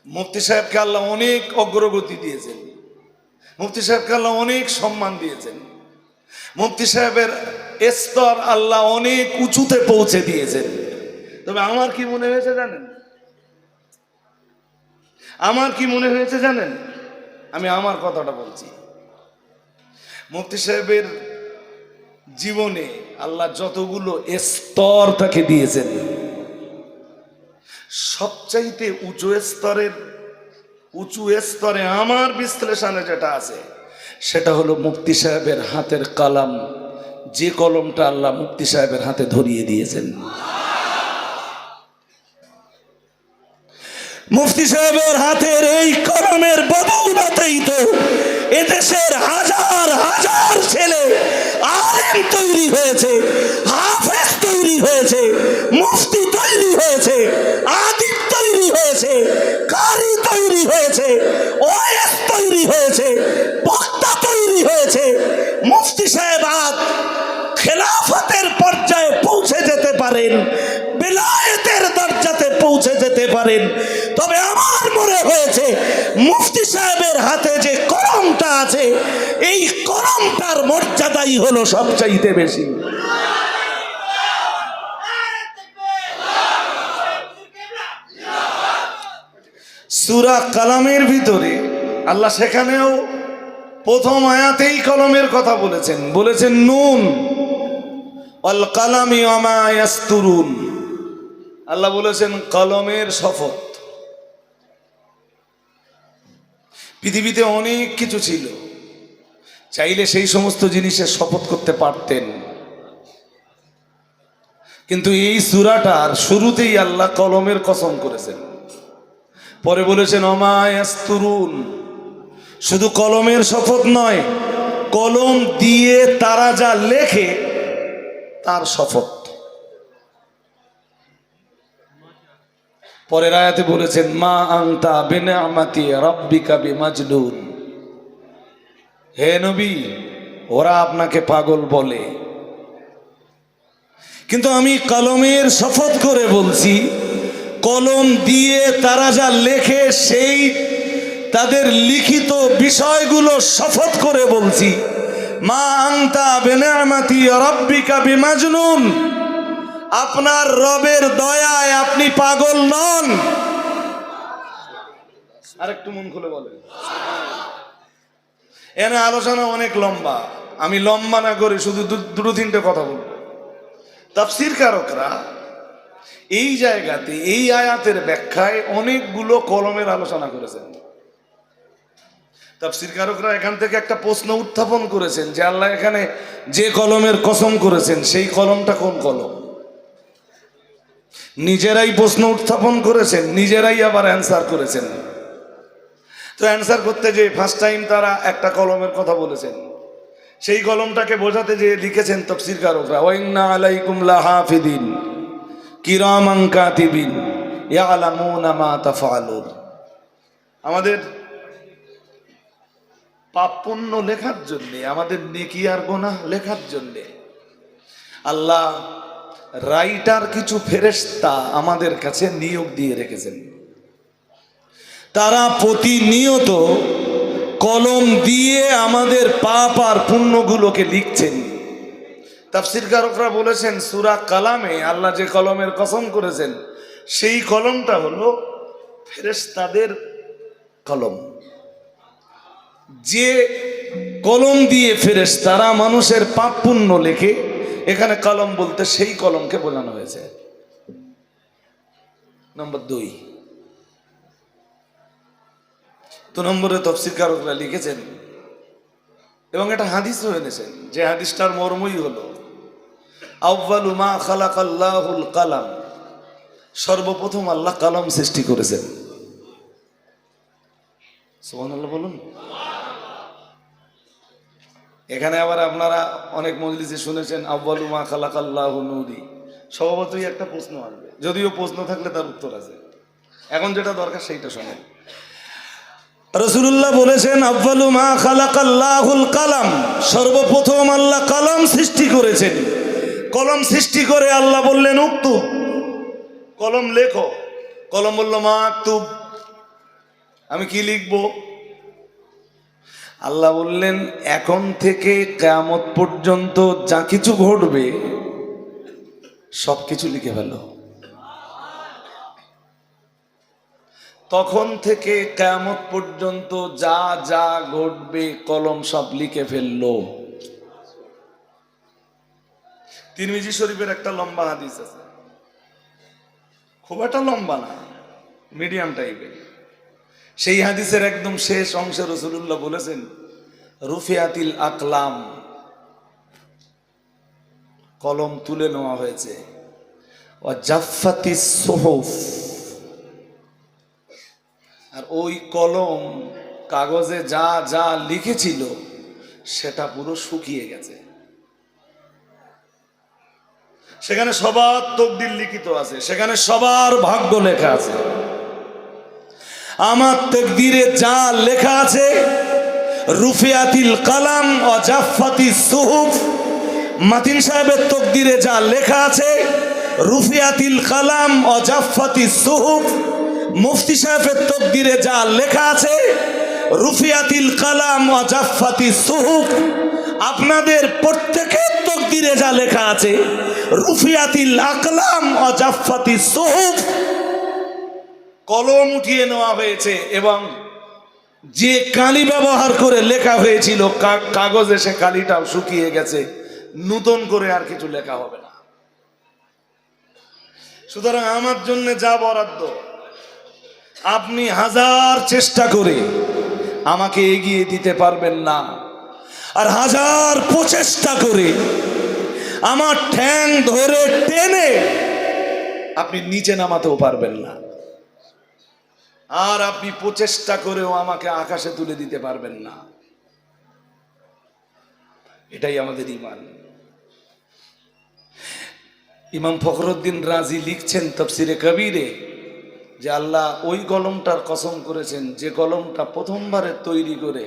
মুফতি সাহেবকে আল্লাহ অনেক অগ্রগতি দিয়েছেন, মুফতি সাহেবকে আল্লাহ অনেক সম্মান দিয়েছেন, মুফতি সাহেবের স্তর আল্লাহ অনেক উঁচুতে পৌঁছে দিয়েছেন। তবে আমার কি মনে হয়েছে জানেন, আমার কি মনে হয়েছে জানেন, আমি আমার কথাটা বলছি। মুফতি সাহেবের জীবনে আল্লাহ যতগুলো স্তর তাকে দিয়েছেন, সবচাইতে উঁচু স্তরে আমার বিশ্লেষণে যেটা আছে সেটা হলো মুফতি সাহেবের হাতের কলম, যে কলমটা আল্লাহ মুফতি সাহেবের হাতে ধরিয়ে দিয়েছেন। মুফতি সাহেবের হাতের এই কলমের বদৌলতেই তো এদেশের হাজার হাজার ছেলে আলেম তৈরি হয়েছে, হাফেজ তৈরি হয়েছে, মুফতি তৈরি হয়েছে, আদিব তৈরি হয়েছে, কারি তৈরি হয়েছে, ওয়াইজ তৈরি হয়েছে, বক্তা তৈরি হয়েছে। মুফতি সাহেব আজ খেলাফতের পর্যায়ে পৌঁছে যেতে পারেন, বেলায়েতের দরজাতে পৌঁছে যেতে পারেন। তবে আমার মনে হয়েছে মুফতি সাহেবের হাতে যে কলমটা আছে, এই কলমটার মর্যাদাই হলো সবচাইতে বেশি। সূরা কালামের ভিতরে আল্লাহ সেখানেও প্রথম আয়াতেই কলমের কথা বলেছেন নুন ওয়াল কালামি ওয়া মা ইয়াসতুরুন। আল্লাহ বলেছেন কলমের শপথ। পৃথিবীতে অনেক কিছু ছিল, চাইলে সেই সমস্ত জিনিসের শপথ করতে পারতেন, কিন্তু এই সূরাটার শুরুতেই আল্লাহ কলমের কসম করেছেন, পরে বলেছেন ওয়া মা ইয়াসতুরুন। শুধু কলমের শপথ নয়, কলম দিয়ে তারা যা লেখে তার শপথ। পরের আয়াতে বলেছেন মা আনতা বিনিআমাতি রাব্বিকা বিমাজনুন। হে নবী, ওরা আপনাকে পাগল বলে, কিন্তু আমি কলমের শপথ করে বলছি, কলম দিয়ে তারা যা লেখে সেই তাদের লিখিত বিষয়গুলো শপথ করে বলছি, মা আনতা বিনিআমাতি রাব্বিকা বিমাজনুন। আপনার রবের দয়ায় আপনি পাগল নন। আরেকটু মন খুলে বলেন। এনে আলোচনা অনেক লম্বা, আমি লম্বা না করে শুধু দুটো তিনটে কথা বলবো। তাফসীর কারকরা এই জায়গাতে এই আয়াতের ব্যাখ্যায় অনেকগুলো কলমের আলোচনা করেছেন। তাফসীর কারকরা এখান থেকে একটা প্রশ্ন উত্থাপন করেছেন যে আল্লাহ এখানে যে কলমের কসম করেছেন সেই কলমটা কোন কলম। নিজেরাই প্রশ্ন উত্থাপন করেছেন, নিজেরাই আবার অ্যান্সার করেছেন। তো অ্যান্সার করতে যে ফার্স্ট টাইম তারা একটা কলমের কথা বলেছেন, সেই কলমটাকে বোঝাতে যে লিখেছেন তাফসীর কারকরা ওয়া ইন্না আলাইকুম লাহাফিদিন কিরামান কাতিবিন ইয়ালামুনা মা তাফআলুন। আমাদের পাপ পুণ্য লেখার জন্যে, আমাদের নেকি আর গুনাহ লেখার জন্যে আল্লাহ রাইটার কিছু ফেরেশতা আমাদের কাছে নিয়োগ দিয়ে রেখেছেন। তারা প্রতিনিয়ত কলম দিয়ে আমাদের পাপ আর পুণ্যগুলোকে লিখছেন। তাফসীর কারকরা বলেছেন সূরা কালামে আল্লাহ যে কলমের কসম করেছেন সেই কলমটা হলো ফেরেশতাদের কলম। যে কলম দিয়ে ফেরেশতারা মানুষের পাপ পুণ্য লেখে, এখানে কলম বলতে সেই কলমকে বোঝানো হয়েছে। নম্বর 2, তো নম্বরে তাফসীর কারকরা লিখেছেন এবং এটা হাদিসও এনেছেন, যে হাদিসটার মর্মই হলো আউয়ালু মা খালাকাল্লাহুল কালাম। সর্বপ্রথম আল্লাহ কলম সৃষ্টি করেছেন। সুবহানাল্লাহ বলুন। এখানে আবার আপনারা অনেক মজলিসে শুনেছেন আউয়ালু মা খালাকাল্লাহু নূরি। স্বভাবতই একটা প্রশ্ন আসবে, যদিও প্রশ্ন থাকলে তার উত্তর আছে। এখন যেটা দরকার সেইটা শোনেন। রাসূলুল্লাহ বলেছেন আউয়ালু মা খালাকাল্লাহুল কালাম। সর্বপ্রথম আল্লাহ কলম সৃষ্টি করেছেন। কলম সৃষ্টি করে আল্লাহ বললেন উক্তুব, কলম লেখো। কলম বলল মাকতুব, আমি কি লিখব? আল্লাহ বললেন এখন থেকে কিয়ামত পর্যন্ত যা কিছু ঘটবে সবকিছু লিখে ফেলো। তখন থেকে কিয়ামত পর্যন্ত যা যা ঘটবে কলম সব লিখে ফেললো। তিরমিজি শরীফের একটা লম্বা হাদিস আছে, খুব একটা লম্বা না, মিডিয়াম টাইপের। সেই হাদিসের একদম শেষ অংশে রাসূলুল্লাহ বলেছেন রুফিয়াতিল আকলাম, কলম তুলে নেওয়া হয়েছে, ওয়া জাফফাতিস সুহুফ, আর ওই কলম কাগজে যা যা লিখেছিল সেটা পুরো শুকিয়ে গেছে। সেখানে সবার তকদির লিখিত আছে, সেখানে সবার ভাগ্য লেখা আছে। আমার তাকদীরে যা লেখা আছে, রুফিয়াতিল কালাম ও জাফফাতিস সুহুফ, মাতিন সাহেবের তাকদীরে যা লেখা আছে, রুফিয়াতিল কালাম ও জাফফাতিস সুহুফ, মুফতি সাহেবের তাকদীরে যা লেখা আছে, রুফিয়াতিল কালাম ও জাফফাতিস সুহুফ, আপনাদের প্রত্যেকের তাকদীরে যা লেখা আছে, রুফিয়াতিল আকলাম ও জাফফাতিস সুহুফ, কলম উঠিয়ে নেওয়া হয়েছে এবং যে কালি ব্যবহার করে লেখা হয়েছিল কাগজে সে কালিটাও শুকিয়ে গেছে, নতুন করে আর কিছু লেখা হবে না। সুতরাং আমার জন্য যা বরাদ্দ, আপনি হাজার চেষ্টা করে আমাকে এগিয়ে দিতে পারবেন না, আর হাজার প্রচেষ্টা করে আমার ঠ্যাং ধরে টেনে আপনি নিচে নামাতেও পারবেন না, আর আপনি প্রচেষ্টা করেও আমাকে আকাশে তুলে দিতে পারবেন না। এটাই আমাদের ঈমান। ইমাম ফখরুদ্দিন রাজি লিখছেন তাফসিরে কবিরে যে আল্লাহ ওই কলমটার কসম করেছেন যে কলমটা প্রথমবারে তৈরি করে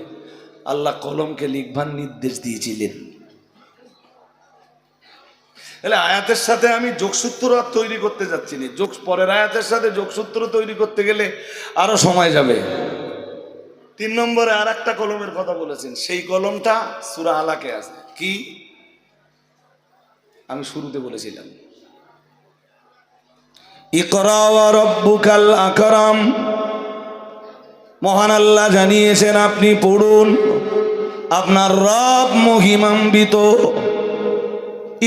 আল্লাহ কলমকে লিখবার নির্দেশ দিয়েছিলেন। তাহলে আয়াতের সাথে আমি যোগসূত্র আর তৈরি করতে যাচ্ছি না, পরের আয়াতের সাথে যোগসূত্র তৈরি করতে গেলে আরো সময় যাবে। 3 নম্বরে আর একটা কলমের কথা বলেছেন, সেই কলমটা সূরা আলাকে আছে। কি? আমি শুরুতে বলেছিলাম ইকরা ওয়া রাব্বুকাল আকরাম, মহান আল্লাহ জানিয়েছেন আপনি পড়ুন, আপনার রব মহিমান্বিত।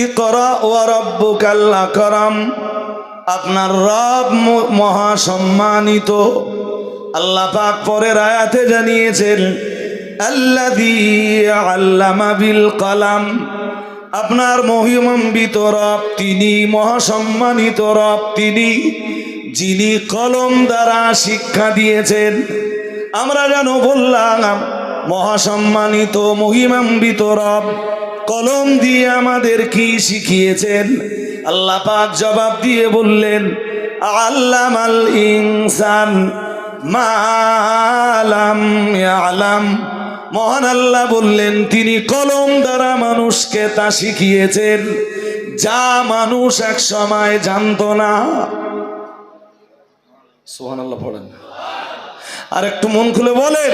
ইকরা ওয়া রাব্বুকাল আকরাম, আপনার রব মহাসম্মানিত। আল্লাহ পাক পরের আয়াতে জানিয়েছেন আল্লাযী আল্লামা বিল কলম, আপনার মহিমান্বিত রব তিনি, মহাসম্মানিত রব তিনি, যিনি কলম দ্বারা শিক্ষা দিয়েছেন। আমরা যেন বললাম মহাসম্মানিত মহিমান্বিত রব কলম দিয়ে আমাদের কি শিখিয়েছেন? আল্লাহ পাক জবাব দিয়ে বললেন আল্লামাল ইনসান মা লাম ইয়ালাম, মহান আল্লাহ বললেন তিনি কলম দ্বারা মানুষকে তা শিখিয়েছেন যা মানুষ এক সময় জানতো না। সুবহানাল্লাহ পড়েন আর একটু মন খুলে বলেন,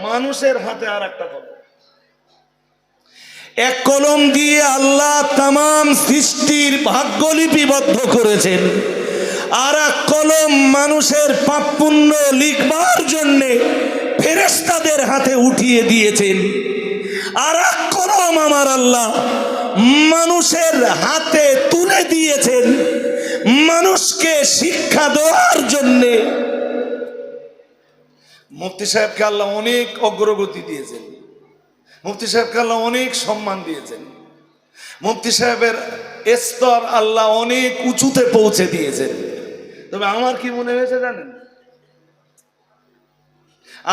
মানুষের হাতে আর একটা কলম, এক কলম দিয়ে আল্লাহ তামাম সৃষ্টির ভাগ্য লিপিবদ্ধ করেছেন, আর এক কলম মানুষের পাপ পুণ্য লিখবার জন্যে ফেরেশতাদের হাতে উঠিয়ে দিয়েছেন, আর এক কলম আমার আল্লাহ মানুষের হাতে তুলে দিয়েছেন মানুষকে শিক্ষা দেওয়ার জন্যে। মুফতি সাহেবকে আল্লাহ অনেক অগ্রগতি দিয়েছেন, মুফতি সাহেবকে আল্লাহ অনেক সম্মান দিয়েছেন, মুফতি সাহেবের স্তর আল্লাহ অনেক উঁচুতে পৌঁছে দিয়েছেন। তবে আমার কি মনে হয়েছে জানেন,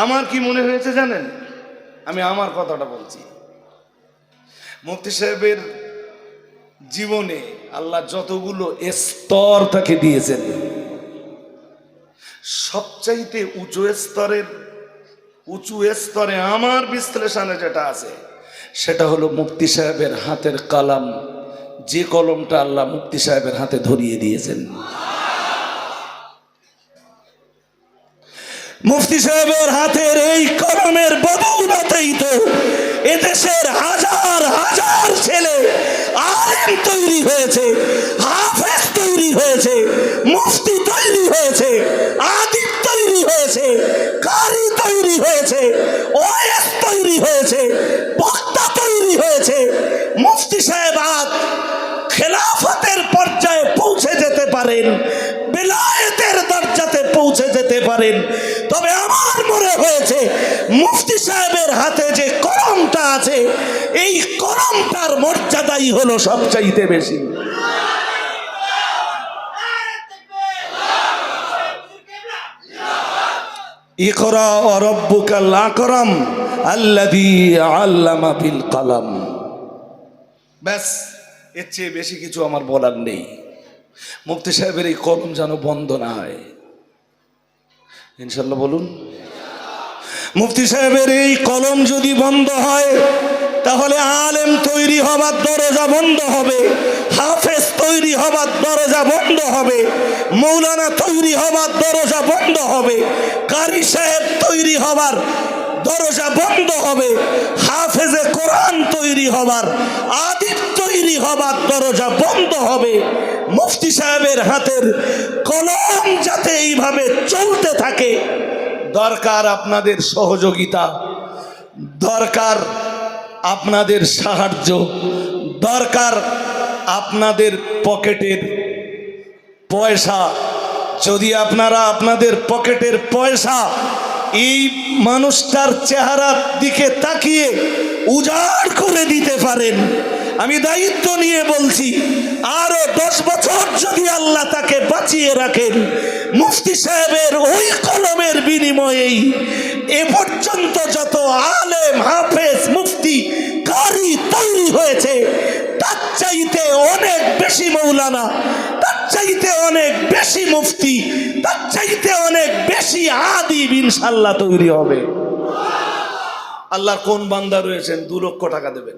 আমার কি মনে হয়েছে জানেন, আমি আমার কথাটা বলছি। মুফতি সাহেবের জীবনে আল্লাহ যতগুলো স্তর তাকে দিয়েছেন, সবচাইতে উঁচু স্তরে আমার বিশ্লেষণে যেটা আছে সেটা হলো মুফতি সাহেবের হাতের কলম, যে কলমটা আল্লাহ মুফতি সাহেবের হাতে ধরিয়ে দিয়েছেন। মুফতি সাহেবের হাতের এই কলমের বদৌলতেই তো এদেশের হাজার হাজার ছেলে আলেম তৈরি হয়েছে, হাফেজ তৈরি হয়েছে, মুফতি তৈরি হয়েছে, আদিব তৈরি হয়েছে, কারি তৈরি হয়েছে, ওয়াইজ তৈরি হয়েছে, বক্তা তৈরি হয়েছে। মুফতি সাহেব আজ খেলাফতের পর্যায়ে পৌঁছে যেতে পারেন, বেলায়েতের দরজাতে পৌঁছে যেতে পারেন। তবে আমার মনে হয়েছে মুফতি সাহেবের হাতে যে কলমটা আছে, এই কলমটার মর্যাদাই হলো সবচাইতে বেশি। ইকরা ওয়া রাব্বুকাল আকরাম আল্লাযী আল্লামা বিল কলম। ব্যাস, এর চেয়ে বেশি কিছু আমার বলার নেই। মুফতি সাহেবের এই কলম যেন বন্ধ না হয়, ইনশাল্লাহ বলুন। মুফতি সাহেবের এই কলম যদি বন্ধ হয় তাহলে আলেম তৈরি হবার দরজা বন্ধ হবে, হাফেজ তৈরি হবার দরজা বন্ধ হবে, মৌলানা তৈরি হবার দরজা বন্ধ হবে, কারি সাহেব তৈরি হবার দরজা বন্ধ হবে, হাফেজে কোরআন তৈরি হবার, আদিব তৈরি হবার দরজা বন্ধ হবে। মুফতি সাহেবের হাতের কলম যাতে এইভাবে চলতে থাকে, দরকার আপনাদের সহযোগিতা, দরকার আপনাদের সাহায্য, দরকার আপনাদের পকেটের পয়সা। যদি আপনারা আপনাদের পকেটের পয়সা এই মানুষটার চেহারার দিকে তাকিয়ে উজাড় করে দিতে পারেন, আমি দায়িত্ব নিয়ে বলছি, আরো 10 বছর যদি আল্লাহ তাকে বাঁচিয়ে রাখেন, মুফতি সাহেবের ওই কলমের বিনিময়েই এ পর্যন্ত যত আলেম, হাফেজ, মুফতি, কারি তৈরি হয়েছে, তার চাইতে অনেক বেশি মৌলানা, তার চাইতে অনেক বেশি মুফতি, তার চাইতে অনেক বেশি আদিব ইনশাআল্লাহ তৈরি হবে। আল্লাহর কোন বান্দা রয়েছেন 2 লক্ষ টাকা দেবেন?